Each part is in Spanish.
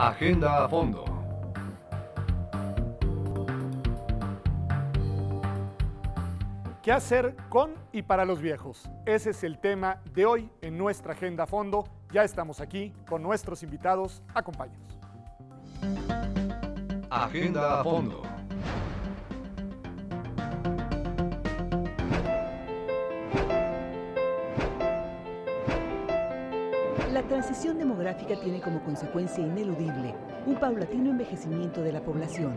Agenda a fondo. ¿Qué hacer con y para los viejos? Ese es el tema de hoy en nuestra Agenda a fondo. Ya estamos aquí con nuestros invitados. Acompáñanos. Agenda a fondo. La transición demográfica tiene como consecuencia ineludible un paulatino envejecimiento de la población.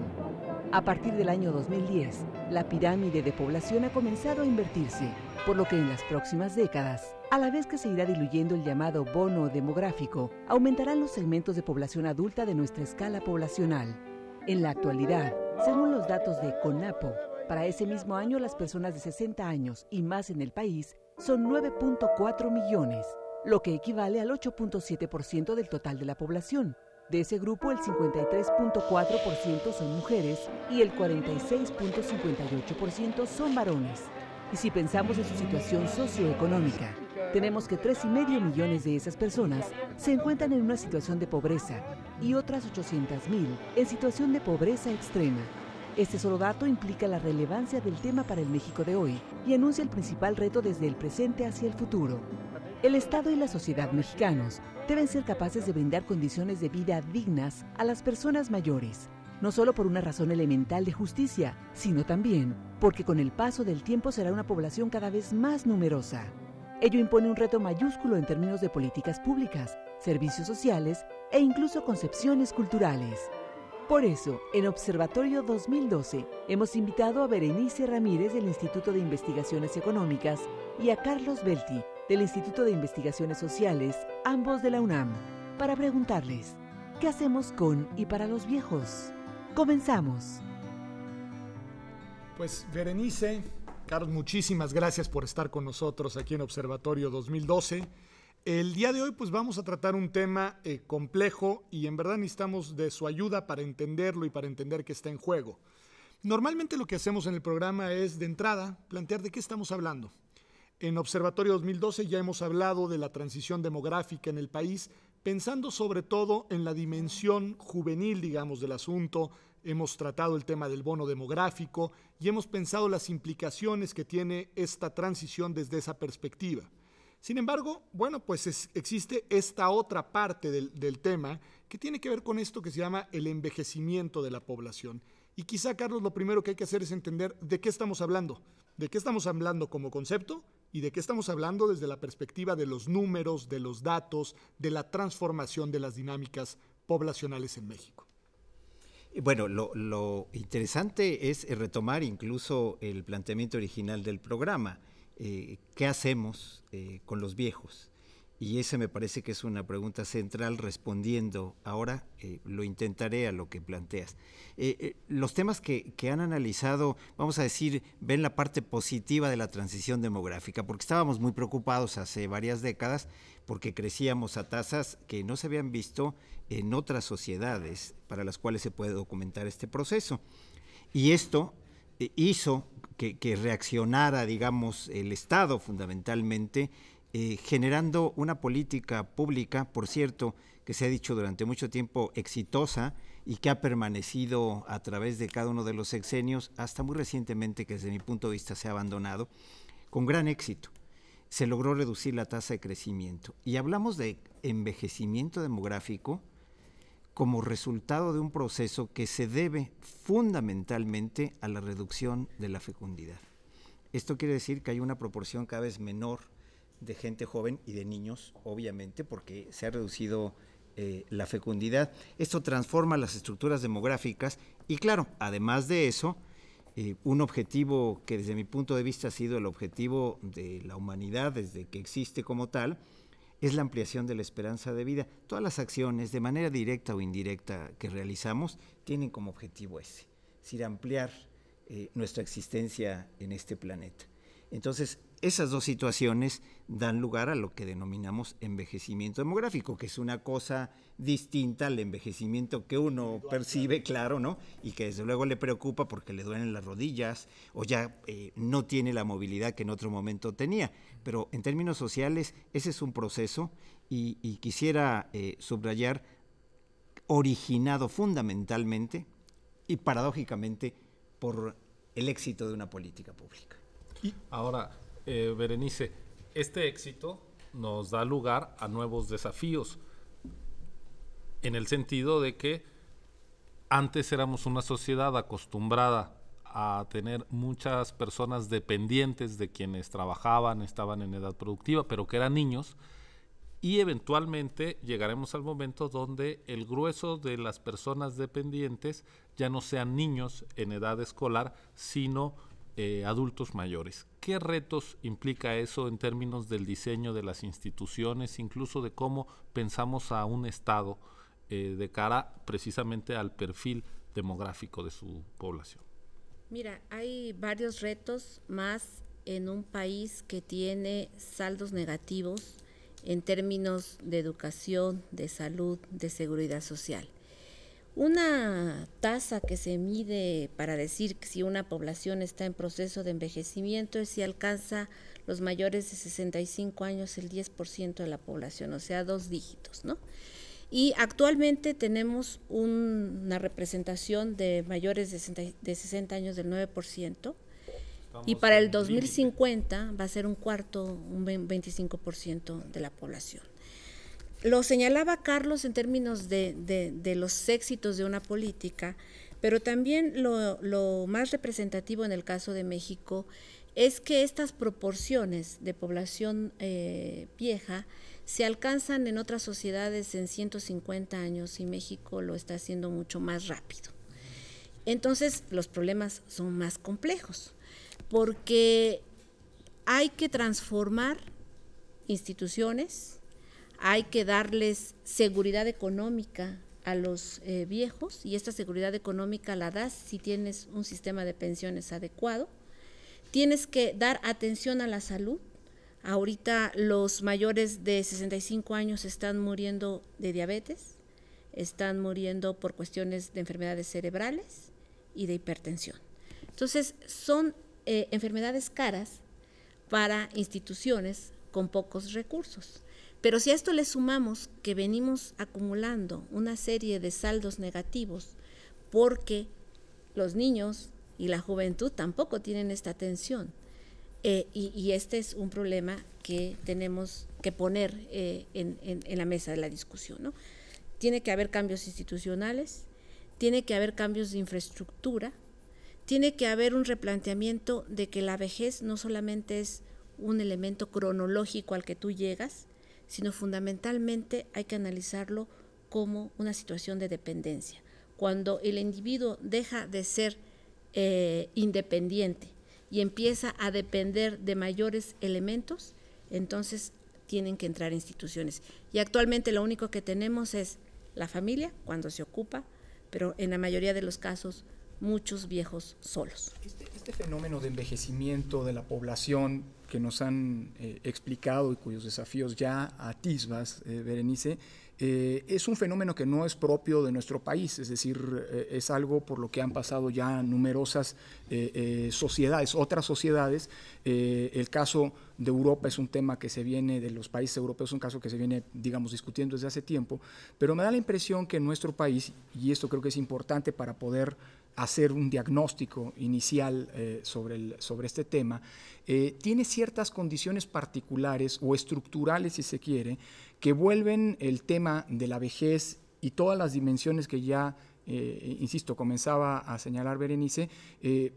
A partir del año 2010, la pirámide de población ha comenzado a invertirse, por lo que en las próximas décadas, a la vez que se irá diluyendo el llamado bono demográfico, aumentarán los segmentos de población adulta de nuestra escala poblacional. En la actualidad, según los datos de CONAPO, para ese mismo año las personas de 60 años y más en el país son 9.4 millones, lo que equivale al 8.7% del total de la población. De ese grupo, el 53.4% son mujeres y el 46.58% son varones. Y si pensamos en su situación socioeconómica, tenemos que 3,5 millones de esas personas se encuentran en una situación de pobreza y otras 800,000 en situación de pobreza extrema. Este solo dato implica la relevancia del tema para el México de hoy y anuncia el principal reto desde el presente hacia el futuro. El Estado y la sociedad mexicanos deben ser capaces de brindar condiciones de vida dignas a las personas mayores, no solo por una razón elemental de justicia, sino también porque con el paso del tiempo será una población cada vez más numerosa. Ello impone un reto mayúsculo en términos de políticas públicas, servicios sociales e incluso concepciones culturales. Por eso, en Observatorio 2012, hemos invitado a Berenice Ramírez del Instituto de Investigaciones Económicas y a Carlos Belti del Instituto de Investigaciones Sociales, ambos de la UNAM, para preguntarles, ¿qué hacemos con y para los viejos? Comenzamos. Pues Berenice, Carlos, muchísimas gracias por estar con nosotros aquí en Observatorio 2012. El día de hoy pues vamos a tratar un tema complejo y en verdad necesitamos de su ayuda para entenderlo y para entender qué está en juego. Normalmente lo que hacemos en el programa es de entrada plantear de qué estamos hablando. En Observatorio 2012 ya hemos hablado de la transición demográfica en el país, pensando sobre todo en la dimensión juvenil, digamos, del asunto. Hemos tratado el tema del bono demográfico y hemos pensado las implicaciones que tiene esta transición desde esa perspectiva. Sin embargo, bueno, pues existe esta otra parte del tema que tiene que ver con esto que se llama el envejecimiento de la población. Y quizá, Carlos, lo primero que hay que hacer es entender de qué estamos hablando. De qué estamos hablando como concepto y de qué estamos hablando desde la perspectiva de los números, de los datos, de la transformación de las dinámicas poblacionales en México. Bueno, lo interesante es retomar incluso el planteamiento original del programa. ¿Qué hacemos con los viejos? Y esa me parece que es una pregunta central respondiendo ahora, lo intentaré a lo que planteas. Los temas que han analizado, vamos a decir, ven la parte positiva de la transición demográfica, porque estábamos muy preocupados hace varias décadas porque crecíamos a tasas que no se habían visto en otras sociedades para las cuales se puede documentar este proceso. Y esto hizo que reaccionara, digamos, el Estado fundamentalmente, generando una política pública, por cierto, que se ha dicho durante mucho tiempo exitosa y que ha permanecido a través de cada uno de los sexenios, hasta muy recientemente, que desde mi punto de vista se ha abandonado, con gran éxito. Se logró reducir la tasa de crecimiento. Y hablamos de envejecimiento demográfico como resultado de un proceso que se debe fundamentalmente a la reducción de la fecundidad. Esto quiere decir que hay una proporción cada vez menor de gente joven y de niños, obviamente, porque se ha reducido la fecundidad. Esto transforma las estructuras demográficas y, claro, además de eso, un objetivo que desde mi punto de vista ha sido el objetivo de la humanidad desde que existe como tal, es la ampliación de la esperanza de vida. Todas las acciones, de manera directa o indirecta, que realizamos, tienen como objetivo ese, es decir, ampliar nuestra existencia en este planeta. Entonces, esas dos situaciones dan lugar a lo que denominamos envejecimiento demográfico, que es una cosa distinta al envejecimiento que uno percibe, claro, ¿no? Y que desde luego le preocupa porque le duelen las rodillas o ya no tiene la movilidad que en otro momento tenía. Pero en términos sociales, ese es un proceso y quisiera subrayar originado fundamentalmente y paradójicamente por el éxito de una política pública. Ahora, Berenice, este éxito nos da lugar a nuevos desafíos, en el sentido de que antes éramos una sociedad acostumbrada a tener muchas personas dependientes de quienes trabajaban, estaban en edad productiva, pero que eran niños, y eventualmente llegaremos al momento donde el grueso de las personas dependientes ya no sean niños en edad escolar, sino adultos mayores. ¿Qué retos implica eso en términos del diseño de las instituciones, incluso de cómo pensamos a un Estado de cara precisamente al perfil demográfico de su población? Mira, hay varios retos más en un país que tiene saldos negativos en términos de educación, de salud, de seguridad social. Una tasa que se mide para decir que si una población está en proceso de envejecimiento es si alcanza los mayores de 65 años el 10% de la población, o sea, 2 dígitos, ¿no? Y actualmente tenemos una representación de mayores de 60 años del 9%, y para el 2050 va a ser un 25% de la población. Lo señalaba Carlos en términos de los éxitos de una política, pero también lo más representativo en el caso de México es que estas proporciones de población vieja se alcanzan en otras sociedades en 150 años y México lo está haciendo mucho más rápido. Entonces, los problemas son más complejos, porque hay que transformar instituciones, hay que darles seguridad económica a los viejos, y esta seguridad económica la das si tienes un sistema de pensiones adecuado. Tienes que dar atención a la salud. Ahorita los mayores de 65 años están muriendo de diabetes, están muriendo por cuestiones de enfermedades cerebrales y de hipertensión. Entonces, son enfermedades caras para instituciones con pocos recursos. Pero si a esto le sumamos que venimos acumulando una serie de saldos negativos porque los niños y la juventud tampoco tienen esta atención, y este es un problema que tenemos que poner en la mesa de la discusión, ¿no? Tiene que haber cambios institucionales, tiene que haber cambios de infraestructura, tiene que haber un replanteamiento de que la vejez no solamente es un elemento cronológico al que tú llegas, sino fundamentalmente hay que analizarlo como una situación de dependencia. Cuando el individuo deja de ser independiente y empieza a depender de mayores elementos, entonces tienen que entrar instituciones. Y actualmente lo único que tenemos es la familia, cuando se ocupa, pero en la mayoría de los casos muchos viejos solos. Este fenómeno de envejecimiento de la población que nos han explicado y cuyos desafíos ya atisbas, Berenice, es un fenómeno que no es propio de nuestro país, es decir, es algo por lo que han pasado ya numerosas sociedades, otras sociedades. El caso de Europa es un tema que se viene, de los países europeos, es un caso que se viene, digamos, discutiendo desde hace tiempo, pero me da la impresión que en nuestro país, y esto creo que es importante para poder hacer un diagnóstico inicial sobre este tema, tiene ciertas condiciones particulares o estructurales, si se quiere, que vuelven el tema de la vejez y todas las dimensiones que ya, insisto, comenzaba a señalar Berenice,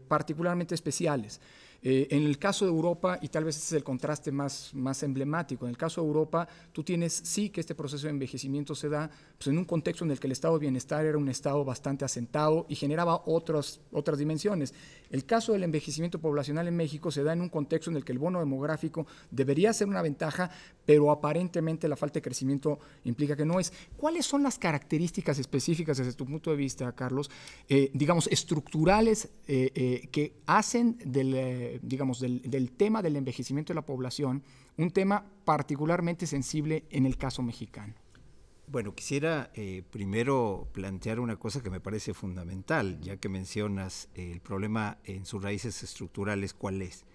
particularmente especiales. En el caso de Europa, y tal vez ese es el contraste más emblemático, en el caso de Europa tú tienes sí que este proceso de envejecimiento se da pues, en un contexto en el que el estado de bienestar era un estado bastante asentado y generaba otras dimensiones. El caso del envejecimiento poblacional en México se da en un contexto en el que el bono demográfico debería ser una ventaja, pero aparentemente la falta de crecimiento implica que no es. ¿Cuáles son las características específicas desde tu punto de vista, Carlos, digamos, estructurales que hacen del tema del envejecimiento de la población un tema particularmente sensible en el caso mexicano? Bueno, quisiera primero plantear una cosa que me parece fundamental, ya que mencionas el problema en sus raíces estructurales, ¿cuál es?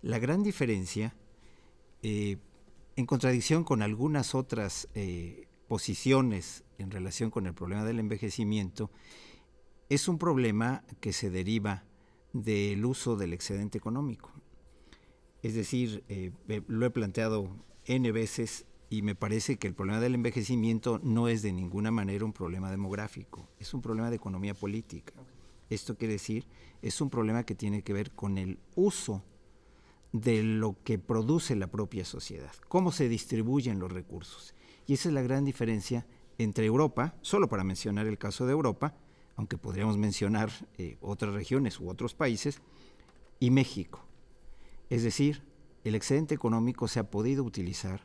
La gran diferencia, en contradicción con algunas otras posiciones en relación con el problema del envejecimiento, es un problema que se deriva del uso del excedente económico. Es decir, lo he planteado N veces y me parece que el problema del envejecimiento no es de ninguna manera un problema demográfico, es un problema de economía política. Esto quiere decir, es un problema que tiene que ver con el uso de lo que produce la propia sociedad, cómo se distribuyen los recursos. Y esa es la gran diferencia entre Europa, solo para mencionar el caso de Europa, aunque podríamos mencionar otras regiones u otros países, y México. Es decir, el excedente económico se ha podido utilizar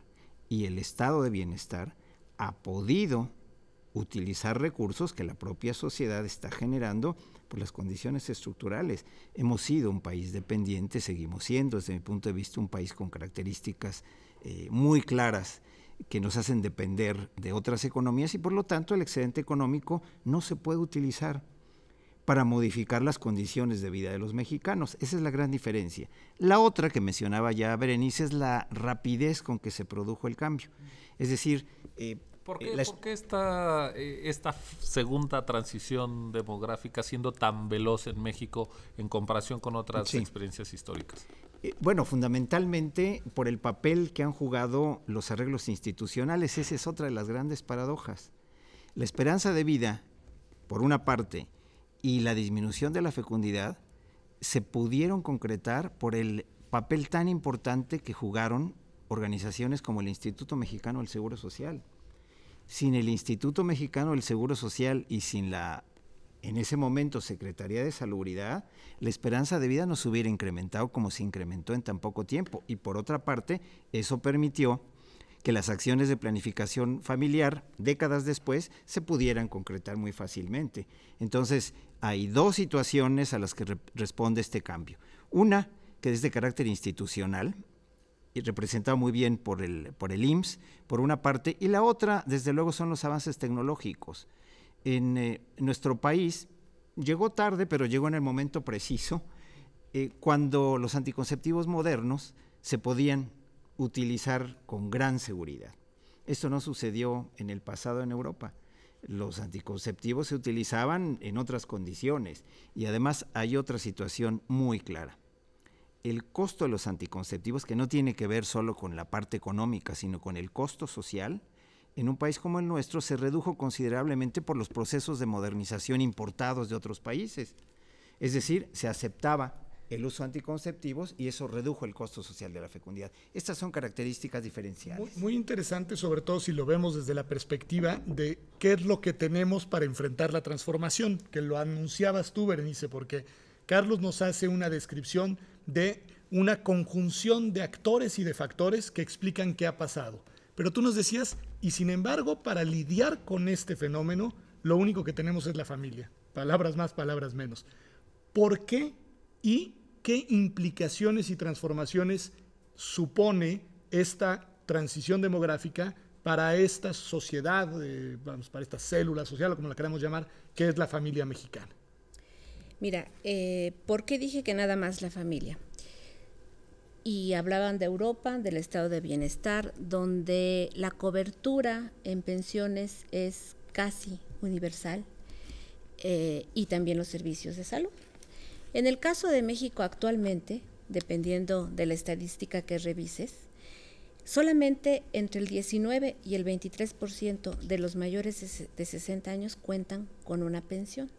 y el estado de bienestar ha podido utilizar recursos que la propia sociedad está generando por las condiciones estructurales. Hemos sido un país dependiente, seguimos siendo, desde mi punto de vista, un país con características muy claras que nos hacen depender de otras economías y por lo tanto el excedente económico no se puede utilizar para modificar las condiciones de vida de los mexicanos. Esa es la gran diferencia. La otra que mencionaba ya Berenice es la rapidez con que se produjo el cambio. Es decir, ¿Por qué esta segunda transición demográfica siendo tan veloz en México en comparación con otras experiencias históricas? Bueno, fundamentalmente por el papel que han jugado los arreglos institucionales. Esa es otra de las grandes paradojas. La esperanza de vida, por una parte, y la disminución de la fecundidad se pudieron concretar por el papel tan importante que jugaron organizaciones como el Instituto Mexicano del Seguro Social. Sin el Instituto Mexicano del Seguro Social y sin la, en ese momento, Secretaría de Salubridad, la esperanza de vida no se hubiera incrementado como se incrementó en tan poco tiempo. Y por otra parte, eso permitió que las acciones de planificación familiar, décadas después, se pudieran concretar muy fácilmente. Entonces, hay dos situaciones a las que responde este cambio. Una, que es de carácter institucional, y representado muy bien por el IMSS, por una parte, y la otra, desde luego, son los avances tecnológicos. En nuestro país llegó tarde, pero llegó en el momento preciso, cuando los anticonceptivos modernos se podían utilizar con gran seguridad. Esto no sucedió en el pasado en Europa. Los anticonceptivos se utilizaban en otras condiciones y además hay otra situación muy clara. El costo de los anticonceptivos, que no tiene que ver solo con la parte económica, sino con el costo social, en un país como el nuestro se redujo considerablemente por los procesos de modernización importados de otros países. Es decir, se aceptaba el uso de anticonceptivos y eso redujo el costo social de la fecundidad. Estas son características diferenciales. Muy interesante, sobre todo si lo vemos desde la perspectiva de qué es lo que tenemos para enfrentar la transformación, que lo anunciabas tú, Berenice, porque Carlos nos hace una descripción de una conjunción de actores y de factores que explican qué ha pasado. Pero tú nos decías, y sin embargo, para lidiar con este fenómeno, lo único que tenemos es la familia. Palabras más, palabras menos. ¿Por qué y qué implicaciones y transformaciones supone esta transición demográfica para esta sociedad, para esta célula social, o como la queramos llamar, que es la familia mexicana? Mira, ¿por qué dije que nada más la familia? Y hablaban de Europa, del estado de bienestar, donde la cobertura en pensiones es casi universal, y también los servicios de salud. En el caso de México actualmente, dependiendo de la estadística que revises, solamente entre el 19 y el 23% de los mayores de 60 años cuentan con una pensión.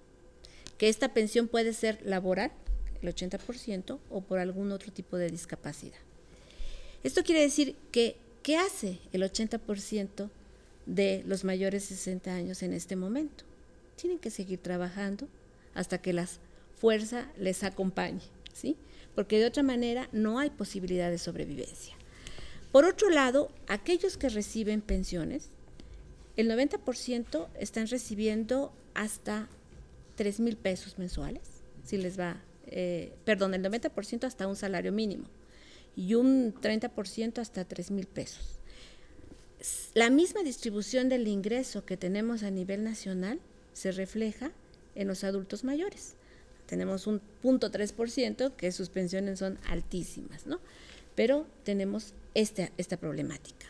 Que esta pensión puede ser laboral, el 80%, o por algún otro tipo de discapacidad. Esto quiere decir que, ¿qué hace el 80% de los mayores de 60 años en este momento? Tienen que seguir trabajando hasta que la fuerza les acompañe, ¿sí? Porque de otra manera no hay posibilidad de sobrevivencia. Por otro lado, aquellos que reciben pensiones, el 90% están recibiendo hasta 3,000 pesos mensuales, si les va, el 90% hasta un salario mínimo y un 30% hasta 3,000 pesos. La misma distribución del ingreso que tenemos a nivel nacional se refleja en los adultos mayores. Tenemos un 0.3% que sus pensiones son altísimas, ¿no? Pero tenemos esta problemática.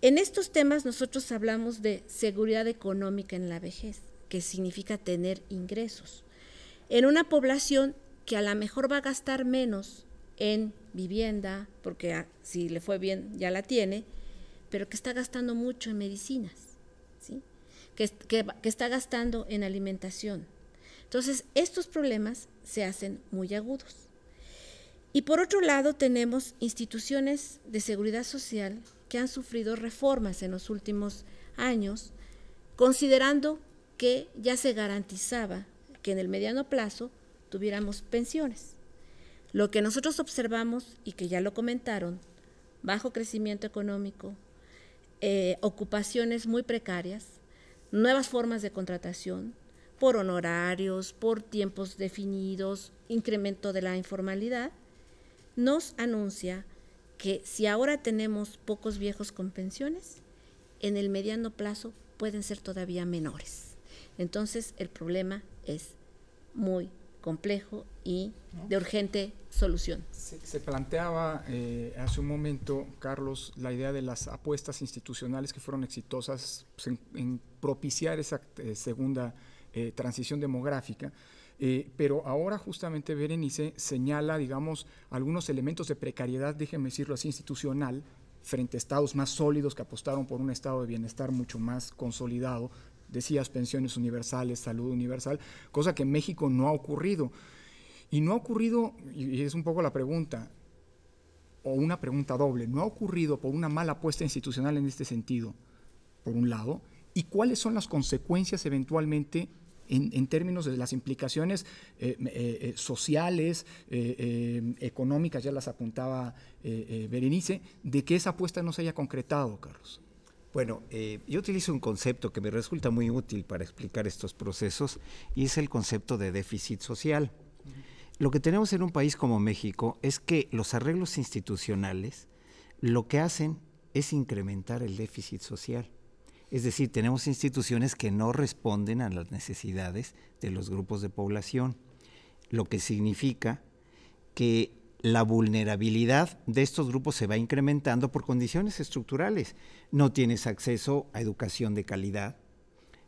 En estos temas nosotros hablamos de seguridad económica en la vejez, que significa tener ingresos. En una población que a lo mejor va a gastar menos en vivienda, porque si le fue bien ya la tiene, pero que está gastando mucho en medicinas, ¿sí? que está gastando en alimentación. Entonces, estos problemas se hacen muy agudos. Y por otro lado, tenemos instituciones de seguridad social que han sufrido reformas en los últimos años, considerando que ya se garantizaba que en el mediano plazo tuviéramos pensiones. Lo que nosotros observamos, y que ya lo comentaron, bajo crecimiento económico, ocupaciones muy precarias, nuevas formas de contratación, por honorarios, por tiempos definidos, incremento de la informalidad, nos anuncia que si ahora tenemos pocos viejos con pensiones, en el mediano plazo pueden ser todavía menores. Entonces, el problema es muy complejo y de urgente solución. Se planteaba hace un momento, Carlos, la idea de las apuestas institucionales que fueron exitosas pues, en propiciar esa segunda transición demográfica, pero ahora justamente Berenice señala, digamos, algunos elementos de precariedad, déjeme decirlo así, institucional, frente a estados más sólidos que apostaron por un estado de bienestar mucho más consolidado. Decías pensiones universales, salud universal, cosa que en México no ha ocurrido. Y no ha ocurrido, y es un poco la pregunta, o una pregunta doble, no ha ocurrido por una mala apuesta institucional en este sentido, por un lado, y cuáles son las consecuencias eventualmente en términos de las implicaciones sociales, económicas, ya las apuntaba Berenice, de que esa apuesta no se haya concretado, Carlos. Bueno, yo utilizo un concepto que me resulta muy útil para explicar estos procesos y es el concepto de déficit social. Lo que tenemos en un país como México es que los arreglos institucionales lo que hacen es incrementar el déficit social. Es decir, tenemos instituciones que no responden a las necesidades de los grupos de población, lo que significa que la vulnerabilidad de estos grupos se va incrementando por condiciones estructurales. No tienes acceso a educación de calidad,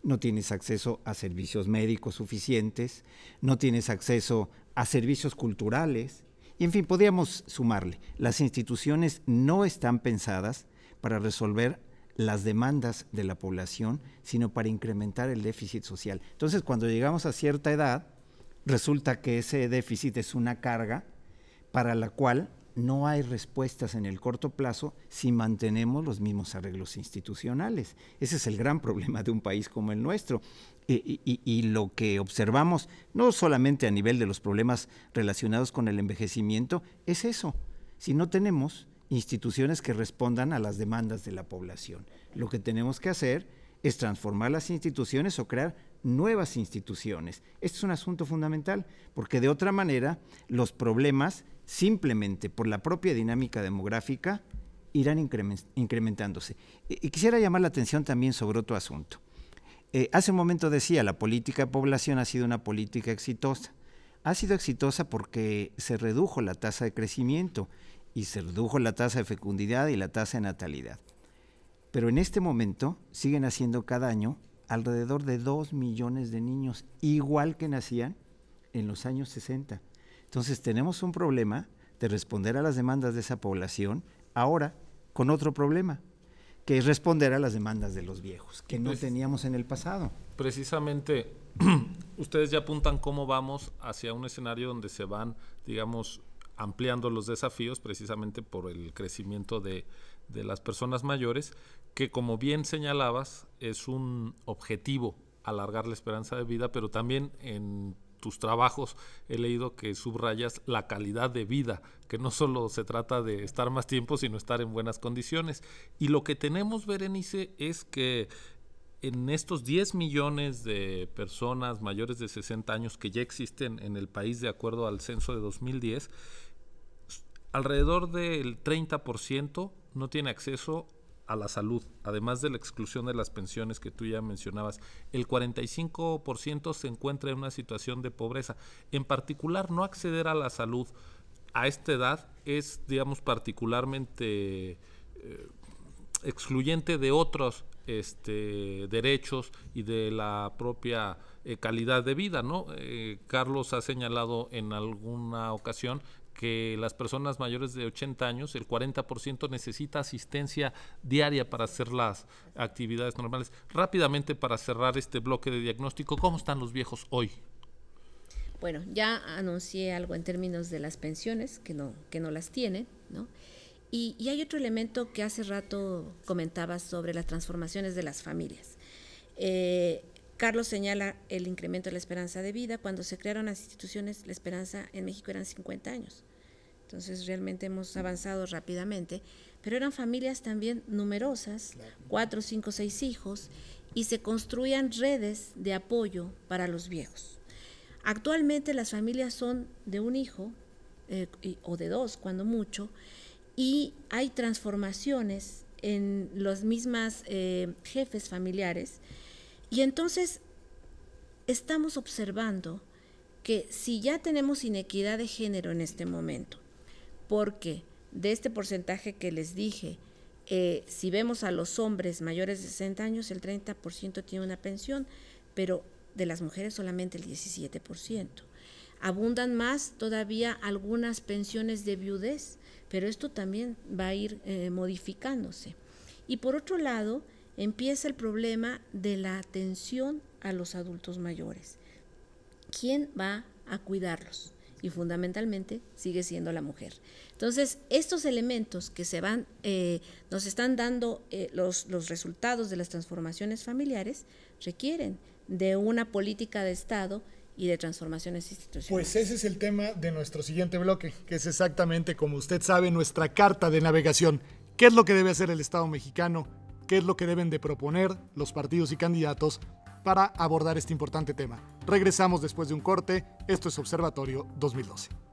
no tienes acceso a servicios médicos suficientes, no tienes acceso a servicios culturales, y en fin, podríamos sumarle. Las instituciones no están pensadas para resolver las demandas de la población, sino para incrementar el déficit social. Entonces, cuando llegamos a cierta edad, resulta que ese déficit es una carga para la cual no hay respuestas en el corto plazo si mantenemos los mismos arreglos institucionales. Ese es el gran problema de un país como el nuestro. Y lo que observamos, no solamente a nivel de los problemas relacionados con el envejecimiento, es eso. Si no tenemos instituciones que respondan a las demandas de la población, lo que tenemos que hacer es transformar las instituciones o crear nuevas instituciones. Este es un asunto fundamental, porque de otra manera los problemas, simplemente por la propia dinámica demográfica, irán incrementándose. Y quisiera llamar la atención también sobre otro asunto. Hace un momento decía, la política de población ha sido una política exitosa. Ha sido exitosa porque se redujo la tasa de crecimiento y se redujo la tasa de fecundidad y la tasa de natalidad. Pero en este momento siguen naciendo cada año alrededor de 2 millones de niños, igual que nacían en los años 60. Entonces tenemos un problema de responder a las demandas de esa población, ahora con otro problema, que es responder a las demandas de los viejos, que no teníamos en el pasado. Precisamente, ustedes ya apuntan cómo vamos hacia un escenario donde se van, digamos, ampliando los desafíos precisamente por el crecimiento de las personas mayores, que como bien señalabas, es un objetivo alargar la esperanza de vida, pero también en tus trabajos he leído que subrayas la calidad de vida, que no solo se trata de estar más tiempo, sino estar en buenas condiciones. Y lo que tenemos, Berenice, es que en estos 10 millones de personas mayores de 60 años que ya existen en el país de acuerdo al censo de 2010, alrededor del 30% no tiene acceso a la salud, además de la exclusión de las pensiones que tú ya mencionabas. El 45% se encuentra en una situación de pobreza. En particular, no acceder a la salud a esta edad es, digamos, particularmente excluyente de otros derechos y de la propia calidad de vida, ¿no? Carlos ha señalado en alguna ocasión que las personas mayores de 80 años, el 40% necesita asistencia diaria para hacer las actividades normales. Rápidamente, para cerrar este bloque de diagnóstico, ¿cómo están los viejos hoy? Bueno, ya anuncié algo en términos de las pensiones, que no las tienen, ¿no? Y hay otro elemento que hace rato comentaba sobre las transformaciones de las familias. Carlos señala el incremento de la esperanza de vida. Cuando se crearon las instituciones, la esperanza en México eran 50 años. Entonces realmente hemos avanzado rápidamente, pero eran familias también numerosas, 4, 5, 6 hijos, y se construían redes de apoyo para los viejos. Actualmente las familias son de un hijo o de 2 cuando mucho, y hay transformaciones en los mismas jefes familiares, y entonces estamos observando que si ya tenemos inequidad de género en este momento, porque de este porcentaje que les dije, si vemos a los hombres mayores de 60 años, el 30% tiene una pensión, pero de las mujeres solamente el 17%. Abundan más todavía algunas pensiones de viudez, pero esto también va a ir modificándose. Y por otro lado, empieza el problema de la atención a los adultos mayores. ¿Quién va a cuidarlos? Y fundamentalmente sigue siendo la mujer. Entonces, estos elementos que nos están dando los resultados de las transformaciones familiares requieren de una política de Estado y de transformaciones institucionales. Pues ese es el tema de nuestro siguiente bloque, que es exactamente, como usted sabe, nuestra carta de navegación. ¿Qué es lo que debe hacer el Estado mexicano? ¿Qué es lo que deben de proponer los partidos y candidatos para abordar este importante tema? Regresamos después de un corte. Esto es Observatorio 2012.